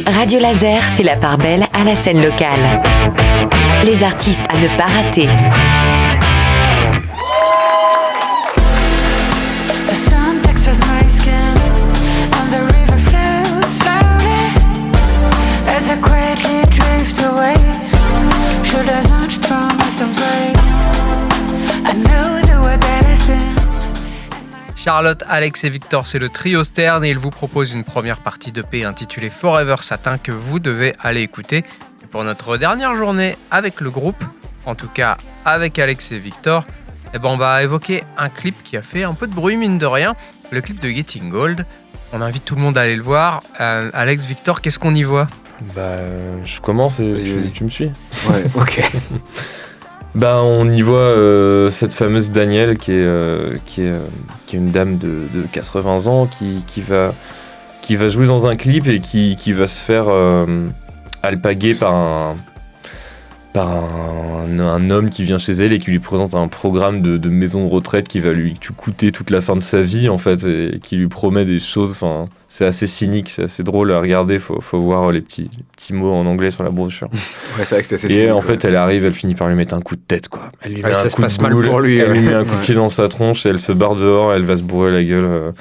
Radio Laser fait la part belle à la scène locale. Les artistes à ne pas rater. Charlotte, Alex et Victor, c'est le trio Stern et ils vous proposent une première partie d'EP intitulée Forever Satin que vous devez aller écouter. Et pour notre dernière journée avec le groupe, en tout cas avec Alex et Victor, on va évoquer un clip qui a fait un peu de bruit mine de rien, le clip de Getting Gold. On invite tout le monde à aller le voir. Alex, Victor, qu'est-ce qu'on y voit ? Je commence et tu me suis. Ouais, ok. On y voit cette fameuse Danielle qui est une dame de 80 ans qui va jouer dans un clip et qui va se faire alpaguer par un homme qui vient chez elle et qui lui présente un programme de maison de retraite qui va lui coûter toute la fin de sa vie en fait et qui lui promet des choses. Enfin, c'est assez cynique, c'est assez drôle à regarder. Faut voir les petits mots en anglais sur la brochure. Ouais, c'est vrai que c'est assez cynique. Et en fait, elle finit par lui mettre un coup de tête quoi. Elle lui met ça un se coup passe de mal boule, pour lui. Elle lui met un coup de pied dans sa tronche et elle se barre dehors. Elle va se bourrer la gueule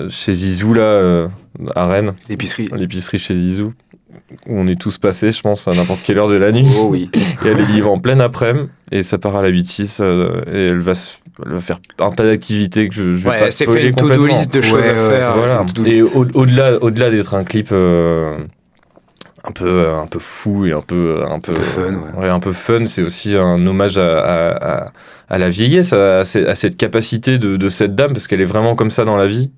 chez Zizou là à Rennes. L'épicerie chez Zizou. Où on est tous passés, je pense, à n'importe quelle heure de la nuit. Oh oui. Et elle y va en pleine après-midi, et ça part à la 8-6, et elle va faire un tas d'activités que je vais pas c'est spoiler fait une complètement. to-do list de choses à faire. Voilà. Et au-delà d'être un clip un peu fou et un peu fun, ouais, un peu fun, c'est aussi un hommage à la vieillesse, à cette capacité de cette dame, parce qu'elle est vraiment comme ça dans la vie,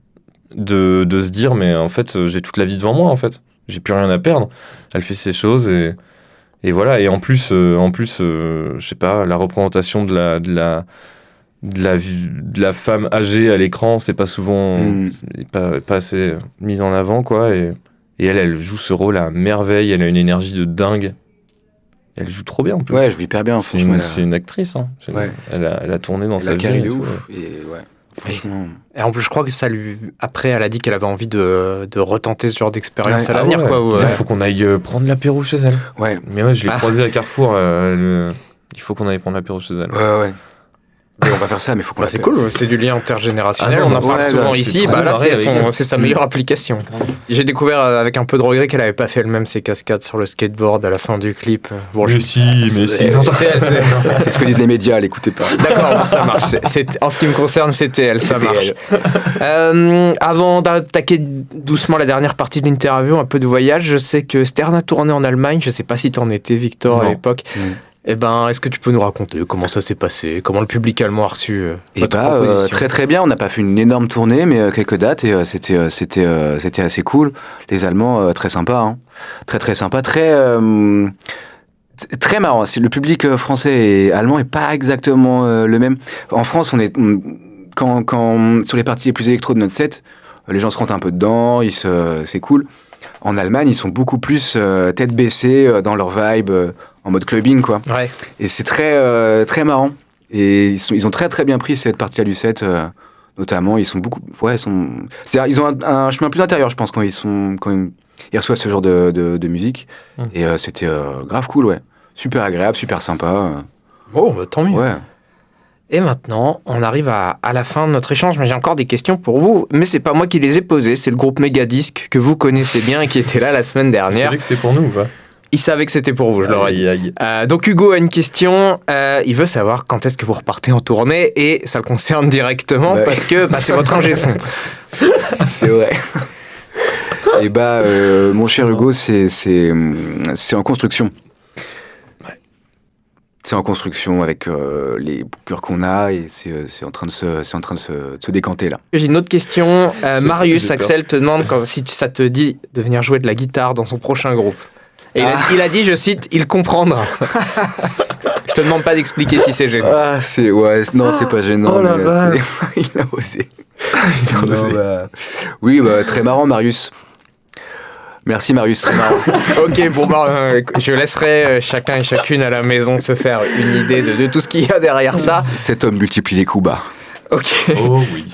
de se dire, mais en fait, j'ai toute la vie devant moi, en fait. J'ai plus rien à perdre. Elle fait ses choses et voilà. Et en plus, je sais pas, la représentation de la femme âgée à l'écran, c'est pas souvent, pas assez mise en avant, quoi. Et elle joue ce rôle à merveille. Elle a une énergie de dingue. Elle joue trop bien en plus. Ouais, je joue hyper bien. C'est une actrice. Hein. Ouais. Elle a tourné dans sa vie. Elle a ouf. Et ouais. Franchement. Et en plus, je crois que ça lui. Après, elle a dit qu'elle avait envie de retenter ce genre d'expérience à l'avenir, quoi. Il faut qu'on aille prendre l'apéro chez elle. Ouais. Mais ouais, je l'ai croisée à Carrefour. Il faut qu'on aille prendre l'apéro chez elle. Ouais. Mais on va faire ça, mais il faut qu'on c'est cool, c'est du lien intergénérationnel. Ah non, on en parle souvent ici. Là, c'est sa meilleure application. J'ai découvert avec un peu de regret qu'elle avait pas fait elle-même ses cascades sur le skateboard à la fin du clip. Bon, mais si. C'est ce que disent les médias, l'écoutez pas. D'accord, ça marche. En ce qui me concerne, c'était elle, ça marche. Avant d'attaquer doucement la dernière partie de l'interview, un peu de voyage, je sais que Stern a tourné en Allemagne. Je sais pas si t'en étais, Victor, à l'époque. Est-ce que tu peux nous raconter comment ça s'est passé, comment le public allemand a reçu votre proposition ? Très très bien, on n'a pas fait une énorme tournée, mais quelques dates, et c'était assez cool. Les Allemands, très sympas, hein. Très très sympa, très marrant. Le public français et allemand est pas exactement le même. En France, quand sur les parties les plus électro de notre set, les gens se rentrent un peu dedans, c'est cool. En Allemagne, ils sont beaucoup plus tête baissée dans leur vibe, en mode clubbing, quoi. Ouais. Et c'est très très marrant. Et ils ont très très bien pris cette partie-là du set, notamment. Ils ont un chemin plus intérieur, je pense, quand ils reçoivent ce genre de musique. Et c'était grave cool, ouais. Super agréable, super sympa. Oh, bah, tant mieux. Ouais. Et maintenant, on arrive à la fin de notre échange, mais j'ai encore des questions pour vous. Mais c'est pas moi qui les ai posées, c'est le groupe Megadisc que vous connaissez bien et qui était là la semaine dernière. Vous savez que c'était pour nous ou pas ? Il savait que c'était pour vous, je leur ai dit. Donc Hugo a une question, il veut savoir quand est-ce que vous repartez en tournée, et ça le concerne directement parce que c'est votre ingé son. C'est vrai. Et mon cher Hugo, c'est en construction. C'est en construction avec les bookers qu'on a, et c'est en train de se décanter là. J'ai une autre question. Marius Axel te demande si ça te dit de venir jouer de la guitare dans son prochain groupe. Et il a dit, je cite, il comprendra. Je te demande pas d'expliquer si c'est gênant. C'est pas gênant. Oh mais il a osé. Oui, très marrant, Marius. Merci Marius, très marrant. Ok, je laisserai chacun et chacune à la maison se faire une idée de tout ce qu'il y a derrière ça. Cet homme multiplie les coups bas. Ok. Oh oui.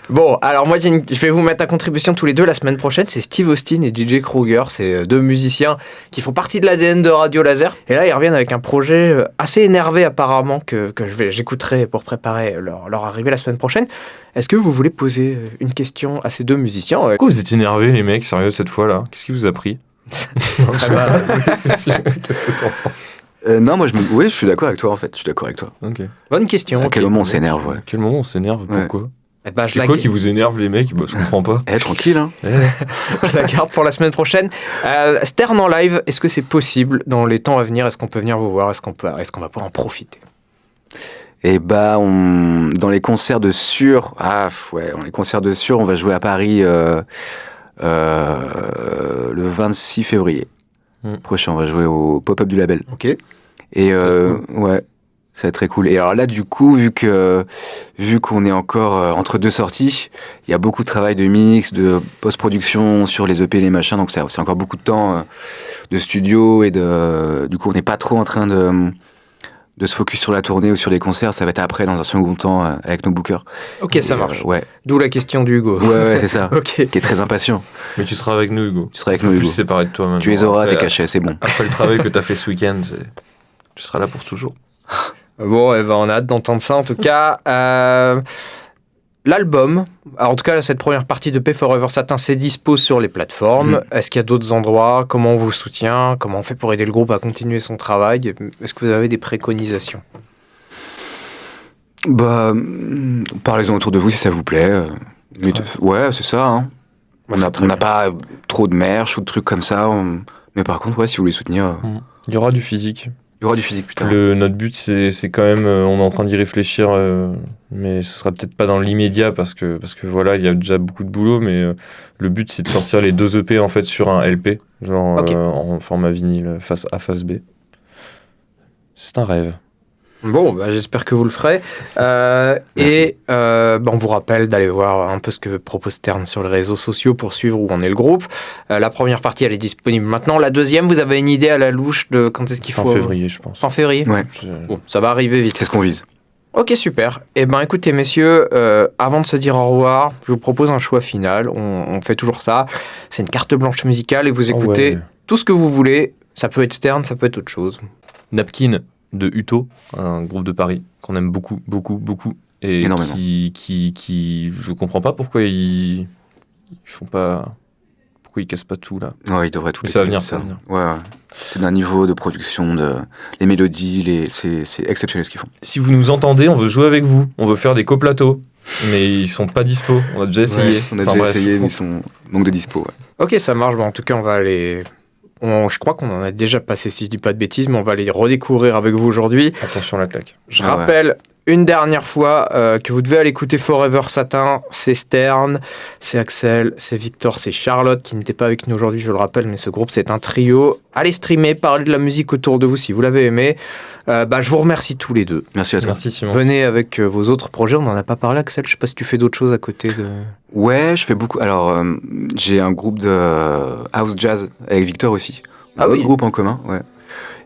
Bon, alors moi, je vais vous mettre à contribution tous les deux la semaine prochaine. C'est Steve Austin et DJ Kruger. C'est deux musiciens qui font partie de l'ADN de Radio Laser. Et là, ils reviennent avec un projet assez énervé apparemment que j'écouterai pour préparer leur arrivée la semaine prochaine. Est-ce que vous voulez poser une question à ces deux musiciens? Pourquoi vous êtes énervés, les mecs, sérieux, cette fois-là? Qu'est-ce qui vous a pris? Qu'est-ce que t'en penses? Non, moi, je suis d'accord avec toi, en fait. Je suis d'accord avec toi. Ok. Bonne question. À quel moment on s'énerve, ouais. À quel moment on s'énerve? Pourquoi? C'est quoi qui vous énerve, les mecs? Je comprends pas. Tranquille, hein. Je la garde pour la semaine prochaine. Stern en live, est-ce que c'est possible dans les temps à venir? Est-ce qu'on peut venir vous voir? Est-ce qu'on va pouvoir en profiter? Et dans les concerts de Sur, on va jouer à Paris le 26 février prochain. On va jouer au pop-up du label. Ok. Et ouais, ça va être très cool. Et alors là, du coup, vu qu'on est encore entre deux sorties, il y a beaucoup de travail de mix, de post-production sur les EP, les machins. Donc c'est encore beaucoup de temps de studio et du coup, on n'est pas trop en train de se focus sur la tournée ou sur les concerts. Ça va être après, dans un second temps, avec nos bookers. Ok, ça marche. Ouais. D'où la question du Hugo. Ouais, c'est ça. Ok. Qui est très impatient. Mais tu seras avec nous, Hugo. Tu seras avec nous, Hugo. Tu es séparé de toi maintenant. Tu les auras, t'es caché, c'est bon. Après le travail que t'as fait ce week-end, tu seras là pour toujours. Bon, on a hâte d'entendre ça en tout cas. L'album, en tout cas cette première partie de P Forever Satin, c'est dispo sur les plateformes. Est-ce qu'il y a d'autres endroits? Comment on vous soutient? Comment on fait pour aider le groupe à continuer son travail? Est-ce que vous avez des préconisations? Parlez-en autour de vous si ça vous plaît. Ouais, c'est ça. Hein. On n'a pas trop de merch ou de trucs comme ça. Mais par contre, si vous voulez soutenir... Il y aura du physique. Il y aura du physique, putain. Notre but, c'est quand même... on est en train d'y réfléchir, mais ce sera peut-être pas dans l'immédiat parce que voilà, il y a déjà beaucoup de boulot, mais le but, c'est de sortir les 2 EP en fait sur un LP, genre en format vinyle, face A, face B. C'est un rêve. Bon, j'espère que vous le ferez. On vous rappelle d'aller voir un peu ce que propose Stern sur les réseaux sociaux pour suivre où en est le groupe. La première partie, elle est disponible maintenant. La deuxième, vous avez une idée à la louche de quand est-ce qu'il faut... Fin février, je pense. Fin février. Ouais. Bon, ça va arriver vite. C'est ce qu'on vise. Ok, super. Écoutez, messieurs, avant de se dire au revoir, je vous propose un choix final. On fait toujours ça. C'est une carte blanche musicale et vous écoutez tout ce que vous voulez. Ça peut être Stern, ça peut être autre chose. Napkin de Uto, un groupe de Paris qu'on aime beaucoup, beaucoup, beaucoup, et énormément. qui je comprends pas pourquoi ils font pas, pourquoi ils cassent pas tout là. Ouais, ils devraient tout. Mais ça va venir, ça va venir. Ouais. C'est d'un niveau de production, les mélodies, c'est exceptionnel ce qu'ils font. Si vous nous entendez, on veut jouer avec vous, on veut faire des coplateaux, mais ils sont pas dispo. On a déjà essayé. On a déjà essayé, mais ils sont manque de dispo. Ouais. Ok, ça marche. En tout cas, on va aller. Je crois qu'on en a déjà passé, si je dis pas de bêtises, mais on va les redécouvrir avec vous aujourd'hui. Attention à la claque. Je rappelle une dernière fois que vous devez aller écouter Forever Satin. C'est Stern, c'est Axel, c'est Victor, c'est Charlotte qui n'était pas avec nous aujourd'hui, je le rappelle, mais ce groupe c'est un trio. Allez streamer, parlez de la musique autour de vous si vous l'avez aimé. Je vous remercie tous les deux. Merci à toi. Merci Simon. Venez avec vos autres projets, on n'en a pas parlé Axel, je sais pas si tu fais d'autres choses à côté de... Ouais, je fais beaucoup. Alors, j'ai un groupe de house jazz avec Victor aussi. Un autre groupe en commun, ouais.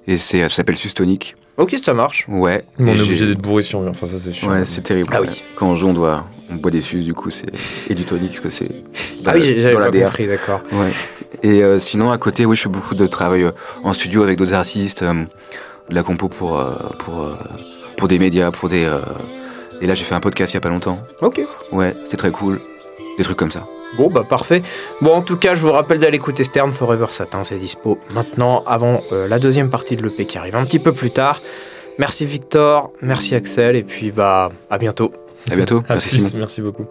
Et ça s'appelle Sustonic. Ok, ça marche. Ouais. Mais on est obligé d'être bourré si on vient. Enfin, ça c'est chiant. Ouais, c'est terrible. Ah ouais. oui. Quand on joue, on boit des sus, du coup, et du tonic, parce que c'est j'avais dans la pas DR. compris, d'accord. Ouais. Et sinon, à côté, je fais beaucoup de travail en studio avec d'autres artistes, de la compo pour des médias, et là, j'ai fait un podcast il y a pas longtemps. Ok. Ouais, c'était très cool. Des trucs comme ça. Bon, parfait. Bon, en tout cas, je vous rappelle d'aller écouter Stern, Forever Satin, c'est dispo maintenant, avant la deuxième partie de l'EP qui arrive un petit peu plus tard. Merci Victor, merci Axel, et puis à bientôt. À bientôt. À Merci plus, Simon. merci beaucoup.